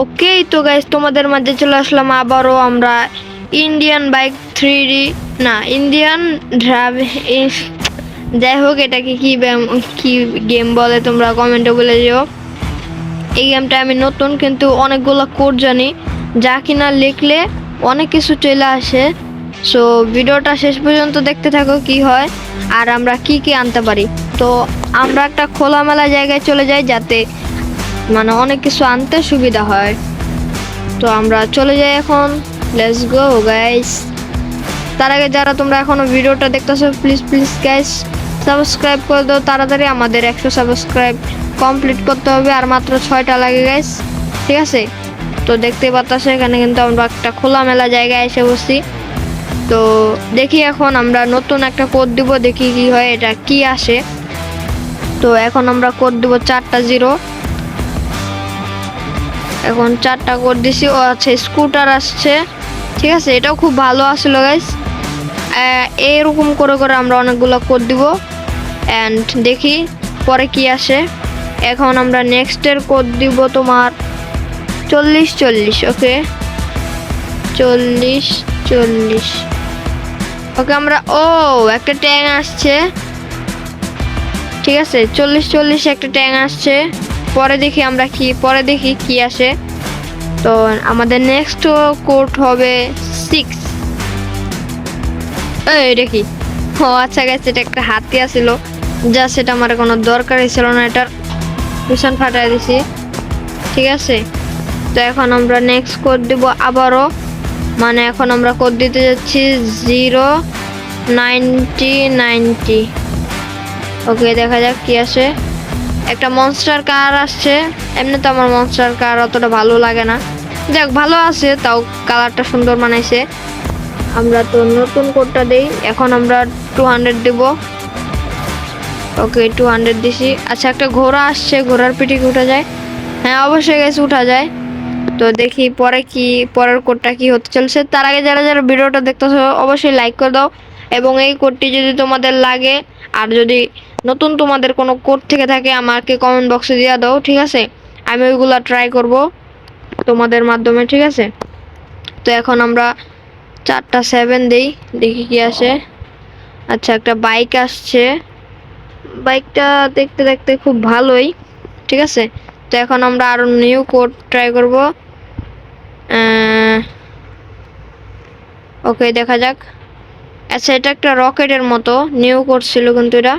ওকে, তো গাইস তোমাদের মাঝে চলে আসলাম আবারও আমরা ইন্ডিয়ান বাইক 3D না ইন্ডিয়ান ড্রাইভ, যাই হোক এটাকে কি গেম বলে তোমরা কমেন্টে বলে যেও। এই গেমটা আমি নতুন, কিন্তু অনেকগুলো কোড জানি যা কিনা লিখলে অনেক কিছু চলে আসে। সো ভিডিওটা শেষ পর্যন্ত দেখতে থাকো কি হয় আর আমরা কি কি আনতে পারি। তো আমরা একটা খোলামেলা জায়গায় চলে যাই যাতে মানে অনেক কিছু আনতে সুবিধা হয়। তো আমরা চলে যাই এখন, লেটস গো গাইস। তার আগে যারা তোমরা এখনো ভিডিওটা দেখতেছো প্লিজ প্লিজ গাইস সাবস্ক্রাইব করে দাও তাড়াতাড়ি। আমাদের 100 সাবস্ক্রাইব কমপ্লিট করতে হবে আর মাত্র 6টা লাগে গাইস, ঠিক আছে? তো দেখতে পাচ্ছ এখানে কিন্তু আমরা একটা খোলামেলা জায়গায় এসে বসছি। তো দেখি এখন আমরা নতুন একটা কোড দিব, দেখি কি হয়, এটা কি আসে। তো এখন আমরা কোড দিব 4টা 0। এখন 4টা কোড দিছি। ও আচ্ছা, স্কুটার আসছে, ঠিক আছে, এটাও খুব ভালো আসলো গাইস। এরকম করে করে আমরা অনেকগুলো কোড দিব অ্যান্ড দেখি পরে কি আসে। এখন আমরা নেক্সটের কোড দিব তোমার 40 40। ওকে 40 40। ওকে আমরা একটা ট্যাং আসছে, ঠিক আছে 40 40 একটা ট্যাং আসছে। পরে দেখি কি আসে। তো আমাদের নেক্সট কোড হবে 6। এটা কি? ও আচ্ছা গেছে, এটা একটা হাতি আসছিল, যা সেটা আমার কোনো দরকারই ছিল না, এটার পিছন ফাটাই দিছি, ঠিক আছে। তো এখন আমরা নেক্সট কোড দিব আবারও, মানে এখন আমরা কোড দিতে যাচ্ছি 0 90 90। ওকে দেখা যাক কি আসে। একটা মনস্টার কার আসছে, এমনি তো আমার মনস্টার কার অতটা ভালো লাগে না, যাক ভালো আছে, তাও কালারটা সুন্দর বানাইছে। আমরা তো নতুন কোডটা দেই, এখন আমরা 200 দেব। ওকে 200 দিছি। আচ্ছা একটা ঘোড়া আসছে, ঘোড়ার পিঠে কি উঠা যায়? হ্যাঁ অবশ্যই গেছে উঠা যায়। তো দেখি পরের কোডটা কি হতে চলছে। তার আগে যারা যারা ভিডিওটা দেখতেছো অবশ্যই লাইক করে দাও, এবং এই কোডটি যদি তোমাদের লাগে আর যদি নতুন তোমাদের কোনো কোড থেকে থাকে আমাকে কমেন্ট বক্সে দিয়ে দাও, ঠিক আছে? আমি ওইগুলা ট্রাই করব তোমাদের মাধ্যমে, ঠিক আছে? তো এখন আমরা 4টা 7 দেই, দেখি কি আসে। আচ্ছা একটা বাইক আসছে, বাইকটা দেখতে দেখতে খুব ভালোই, ঠিক আছে। তো এখন আমরা আরো নিউ কোড ট্রাই করব। ওকে দেখা যাক। আচ্ছা এটা একটা রকেটের মতো নিউ কোড ছিল, কিন্তু এটা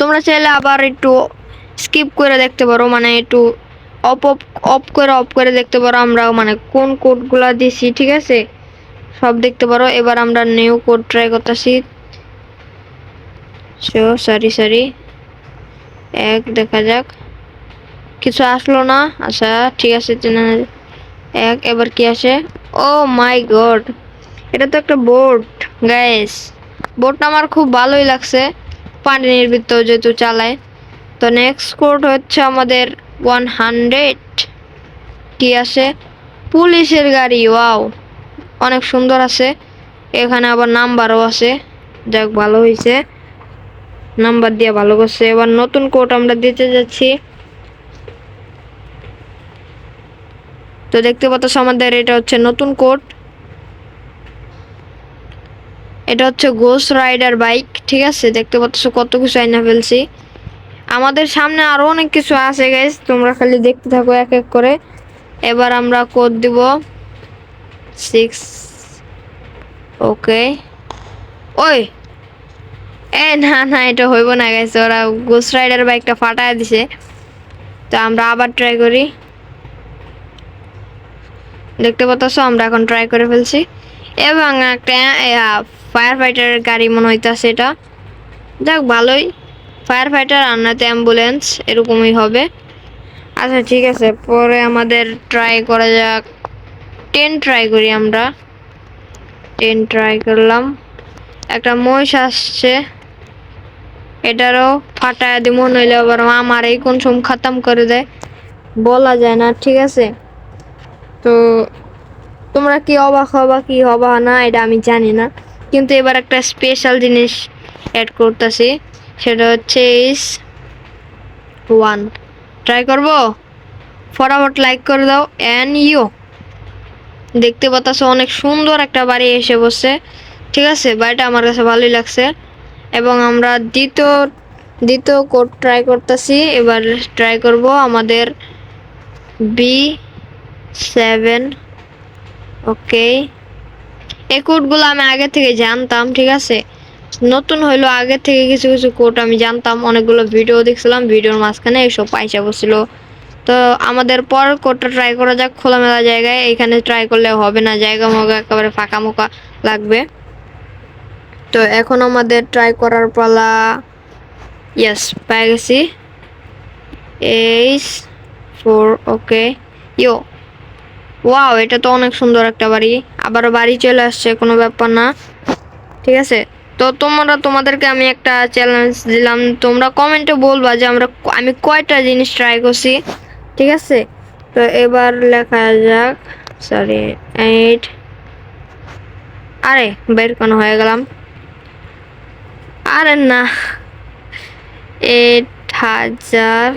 তোমরা চাইলে আবার একটু স্কিপ করে দেখতে পারো, মানে একটু অফ করে দেখতে পারো আমরা মানে কোন কোডগুলা দিছি, ঠিক আছে, সব দেখতে পারো। এবার আমরা নিউ কোড ট্রাই করতেছি। সরি দেখা যাক, কিছু আসলো না। আচ্ছা ঠিক আছে এবার কি আসে? ও মাই গড, এটা তো একটা বোট গাইস। বোটটা আমার খুব ভালোই লাগছে, পানির ভিতর যেহেতু চালায়। তো নেক্সট কোড হচ্ছে আমাদের 100। কি আসে? পুলিশের গাড়ি, ওয়াও অনেক সুন্দর আছে। এখানে আবার নাম্বারও আছে, যাক ভালো হয়েছে, নাম্বার দিয়ে ভালো করছে। এবার নতুন কোড আমরা দিতে যাচ্ছি। তো দেখতে পাচ্ছ আমাদের এটা হচ্ছে নতুন কোড, এটা হচ্ছে গোস্ট রাইডার বাইক, ঠিক আছে। দেখতে পাচ্ছ কত কিছু আইনা ফেলছি। আমাদের সামনে আরো অনেক কিছু আছে গাইস, তোমরা খালি দেখতে থাকো এক এক করে। এবার আমরা কোড দিব 6। ওকে না এটা হইব না গাইস, ওরা গোস্ট রাইডার বাইকটা ফাটায় দিছে। তো আমরা আবার ট্রাই করি। দেখতে পাচ্ছ আমরা এখন ট্রাই করে ফেলছি, এবং একটা ফায়ার ফাইটারের গাড়ি মনে হইতাছে এটা, যাক ভালোই, ফায়ার ফাইটার আর নয়তো অ্যাম্বুলেন্স এরকমই হবে। আচ্ছা ঠিক আছে, পরে আমাদের ট্রাই করা যাক 10 ট্রাই করি আমরা। 10 ট্রাই করলাম। একটা মহিষ আসছে, এটারও ফাটায় দিব, নইলে আবার আমার এই কোন সম খতম করে দেয়, বলা যায় না, ঠিক আছে। তো তোমরা কি অবাক হবা কি হবা না এটা আমি জানি না, কিন্তু এবার একটা স্পেশাল জিনিস অ্যাড করতেছি, সেটা হচ্ছে 1 ট্রাই করব। ফটাফট লাইক করে দাও। এন্ড দেখতে পাচ্ছ অনেক সুন্দর একটা বাড়ি এসে বসছে। ঠিক আছে, বাড়িটা আমার কাছে ভালোই লাগছে। এবং আমরা দ্বিতীয় কোড ট্রাই করতেছি। এবার ট্রাই করব আমাদের B7। ওকে, এই কোডগুলো আমি আগে থেকে জানতাম। ঠিক আছে, নতুন হইলো, আগে থেকে কিছু কিছু কোড আমি জানতাম, অনেকগুলো ভিডিও দেখছিলাম, ভিডিওর মাঝখানে এইসব পাইসা বসছিল। তো আমাদের পরের কোডটা ট্রাই করা যাক খোলামেলা জায়গায়। এখানে ট্রাই করলে হবে না, জায়গা মগা একেবারে ফাঁকা মোকা লাগবে। তো এখন আমাদের ট্রাই করার পালা। ইয়েস, পেয়ে গেছি। 4। ওকে, ওয়াও, এটা তো অনেক সুন্দর একটা বাড়ি। আবারও বাড়ি চলে আসছে, কোনো ব্যাপার না। ঠিক আছে, তো তোমাদেরকে আমি একটা চ্যালেঞ্জ দিলাম, তোমরা কমেন্টে বলবা যে আমি কয়টা জিনিস ট্রাই করছি। ঠিক আছে, তো এবার লেখা যাক, সরি 8। আরে বের কেন হয়ে গেলাম, আরে না, 8000।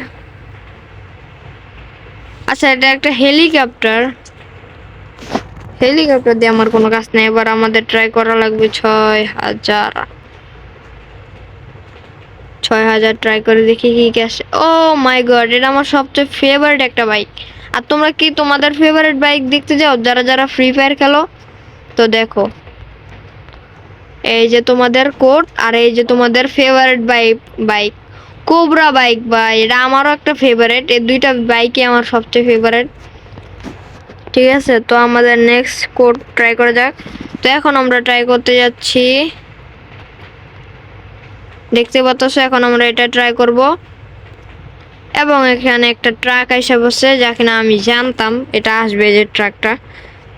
আচ্ছা, এটা একটা হেলিকপ্টার দিয়ে আমার কোনো কাজ নেই। এবার আমাদের ট্রাই করা লাগবে 6000 ট্রাই করে দেখি কি আসে। ও মাই গড, এটা আমার সবচেয়ে ফেভারিট একটা বাইক। আর তোমরা কি তোমাদের ফেভারিট বাইক দেখতে যাও যারা যারা ফ্রি ফায়ার খেলো? তো দেখো, এই যে তোমাদের কোড, আর এই যে তোমাদের ফেভারিট বাইক কোবরা বাইক। বা এটা আমারও একটা ফেভারিট, এই দুইটা বাইকই আমার সবচেয়ে ফেভারিট। ঠিক আছে, তো আমাদের নেক্সট কোড ট্রাই করা যাক। তো এখন আমরা ট্রাই করতে যাচ্ছি, দেখতে পাচ্ছ। এখন আমরা এটা ট্রাই করব। এবং এখানে একটা ট্রাক এসে বসছে, যা কিনা আমি জানতাম এটা আসবে, যে ট্রাকটা।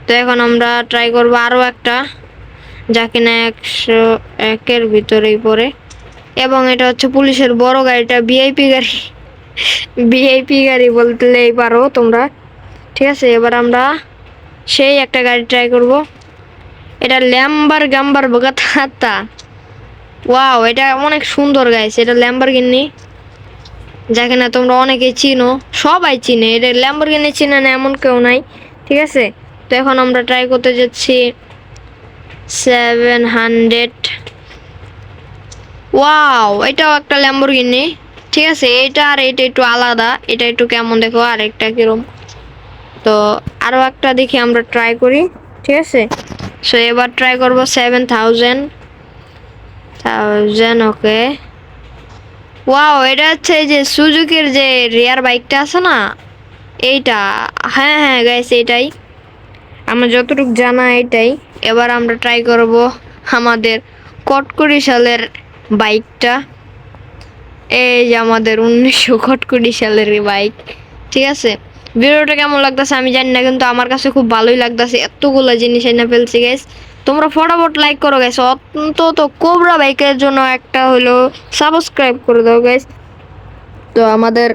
তো এখন আমরা ট্রাই করব আরও একটা, যা কিনা 101-এর ভিতরেই পড়ে। এবং এটা হচ্ছে পুলিশের বড় গাড়িটা, ভিআইপি গাড়ি। ভিআইপি গাড়ি বলতেই পারো তোমরা। ঠিক আছে, এবার আমরা সেই একটা গাড়ি ট্রাই করব। এটা ল্যাম্বার বগাতা। ওয়াও, এটা অনেক সুন্দর গাইছে। এটা ল্যাম্বরগিনি, যাকে না তোমরা অনেকেই চিনো, সবাই চিনে। এটা ল্যাম্বরগিনি চিনে না এমন কেউ নাই। ঠিক আছে, তো এখন আমরা ট্রাই করতে যাচ্ছি 700। ওয়াও, এটাও একটা ল্যাম্বরগিনি। ঠিক আছে, এটা আর এটা একটু আলাদা। এটা একটু কেমন দেখো, আর একটা কিরম। তো আরো একটা দেখি আমরা ট্রাই করি। ঠিক আছে, সো এবার ট্রাই করব 7000। ওকে, ওয়াও, এটা হচ্ছে এই যে সুজুকির যে রিয়ার বাইকটা আছে না, এইটা। হ্যাঁ হ্যাঁ গাইস, এটাই আমার যতটুকু জানা, এটাই। এবার আমরা ট্রাই করব আমাদের কটকরি সালের বাইকটা। এই যে আমাদের 1900 কটকরি সালের বাইক। ঠিক আছে, ভিডিওটা কেমন লাগতেছে আমি জানি না, কিন্তু আমার কাছে খুব ভালোই লাগতেছে। এতগুলো জিনিস এনে ফেলছি গাইস। তোমরা ফটাফট লাইক করো গাইস, অন্তত কোবরা বাইকের জন্য একটা হলো সাবস্ক্রাইব করে দাও গাইস। তো আমাদের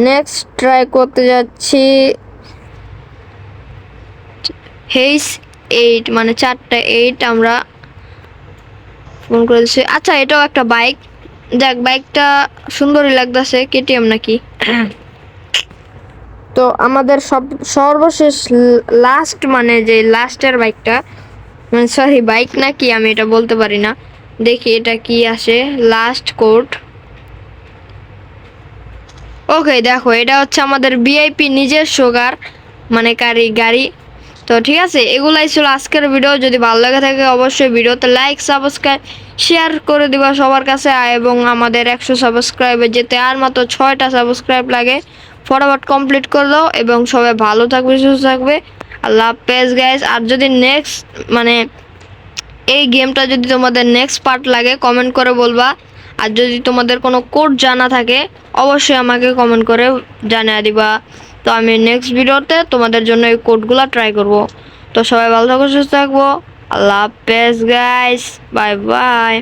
নেক্সট ট্রাই করতে যাচ্ছি H8, মানে 4টা 8 আমরা ফোন করে দিচ্ছি। আচ্ছা, এটাও একটা বাইক। যাক, বাইকটা সুন্দরই লাগতেছে, কেটিএম নাকি। তো আমাদের সর্বশেষ লাস্ট, মানে যে লাস্টের বাইকটা, মানে সরি বাইক নাকি আমি এটা বলতে পারি না। দেখি এটা কি আসে, লাস্ট কোড। ওকে, দেখো, এটা হচ্ছে আমাদের ভিআইপি নিজস্ব মানে গাড়ি। তো ঠিক আছে, এগুলাই ছিল আজকের ভিডিও। যদি ভালো লাগে থাকে অবশ্যই ভিডিওতে লাইক, সাবস্ক্রাইব, শেয়ার করে দিবা সবার কাছে। এবং আমাদের 100 সাবস্ক্রাইবে যেতে আর মাত্র 6টা সাবস্ক্রাইব লাগে। ফটাফট কমপ্লিট করে দাও, এবং সবাই ভালো থাকবে, সুস্থ থাকবে। আল্লাহ হাফেজ গাইস। আর যদি নেক্সট, মানে এই গেমটা যদি তোমাদের নেক্সট পার্ট লাগে, কমেন্ট করে বলবা। আর যদি তোমাদের কোনো কোড জানা থাকে অবশ্যই আমাকে কমেন্ট করে জানিয়ে দিবা। তো আমি নেক্সট ভিডিওতে তোমাদের জন্য এই কোডগুলো ট্রাই করব। তো সবাই ভালো থাকো, সুস্থ থাকবো। আল্লাহ হাফেজ গাইস, বাই বাই।